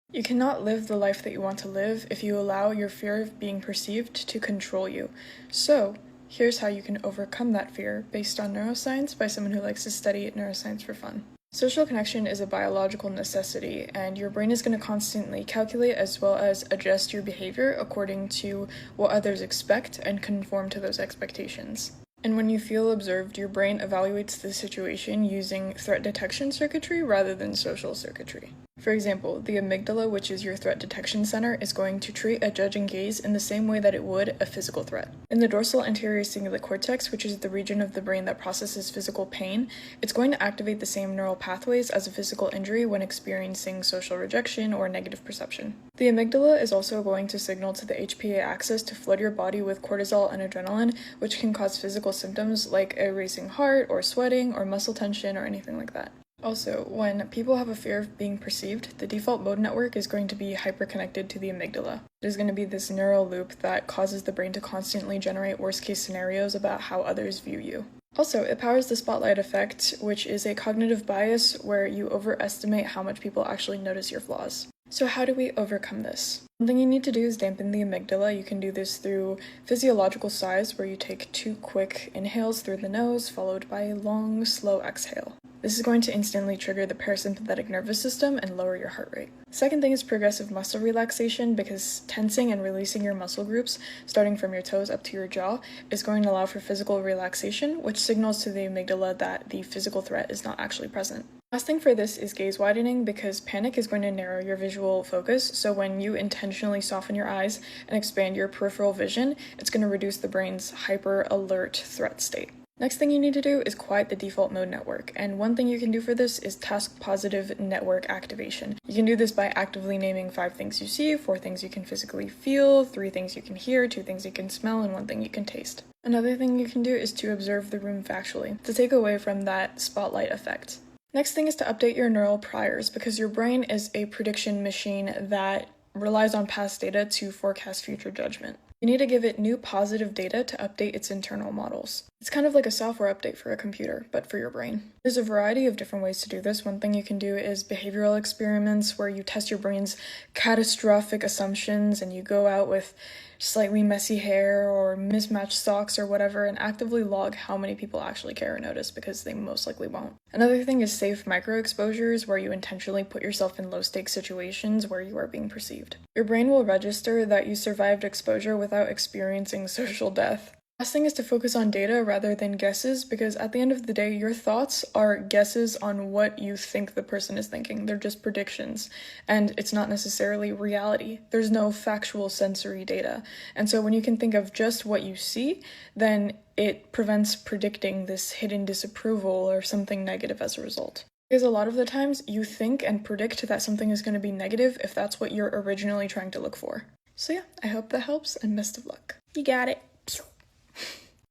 You cannot live the life that you want to live if you allow your fear of being perceived to control you. So, here's how you can overcome that fear based on neuroscience by someone who likes to study neuroscience for fun. Social connection is a biological necessity, and your brain is going to constantly calculate as well as adjust your behavior according to what others expect and conform to those expectations. And when you feel observed, your brain evaluates the situation using threat detection circuitry rather than social circuitry. For example, the amygdala, which is your threat detection center, is going to treat a judging gaze in the same way that it would a physical threat. In the dorsal anterior cingulate cortex, which is the region of the brain that processes physical pain, it's going to activate the same neural pathways as a physical injury when experiencing social rejection or negative perception. The amygdala is also going to signal to the HPA axis to flood your body with cortisol and adrenaline, which can cause physical symptoms like a racing heart or sweating or muscle tension or anything like that. Also, when people have a fear of being perceived, the default mode network is going to be hyperconnected to the amygdala. There's going to be this neural loop that causes the brain to constantly generate worst-case scenarios about how others view you. Also, it powers the spotlight effect, which is a cognitive bias where you overestimate how much people actually notice your flaws. So how do we overcome this? One thing you need to do is dampen the amygdala. You can do this through physiological sighs, where you take 2 quick inhales through the nose, followed by a long, slow exhale. This is going to instantly trigger the parasympathetic nervous system and lower your heart rate. Second thing is progressive muscle relaxation, because tensing and releasing your muscle groups, starting from your toes up to your jaw, is going to allow for physical relaxation, which signals to the amygdala that the physical threat is not actually present. Last thing for this is gaze widening, because panic is going to narrow your visual focus, so when you intentionally soften your eyes and expand your peripheral vision, it's going to reduce the brain's hyper-alert threat state. Next thing you need to do is quiet the default mode network, and one thing you can do for this is task-positive network activation. You can do this by actively naming 5 things you see, 4 things you can physically feel, 3 things you can hear, 2 things you can smell, and 1 thing you can taste. Another thing you can do is to observe the room factually, to take away from that spotlight effect. Next thing is to update your neural priors, because your brain is a prediction machine that relies on past data to forecast future judgment. You need to give it new positive data to update its internal models. It's kind of like a software update for a computer, but for your brain. There's a variety of different ways to do this. One thing you can do is behavioral experiments, where you test your brain's catastrophic assumptions and you go out with slightly messy hair or mismatched socks or whatever and actively log how many people actually care or notice, because they most likely won't. Another thing is safe micro-exposures, where you intentionally put yourself in low-stakes situations where you are being perceived. Your brain will register that you survived exposure without experiencing social death. Last thing is to focus on data rather than guesses, because at the end of the day, your thoughts are guesses on what you think the person is thinking. They're just predictions, and it's not necessarily reality. There's no factual sensory data. And so when you can think of just what you see, then it prevents predicting this hidden disapproval or something negative as a result. Because a lot of the times, you think and predict that something is going to be negative if that's what you're originally trying to look for. So yeah, I hope that helps, and best of luck. You got it.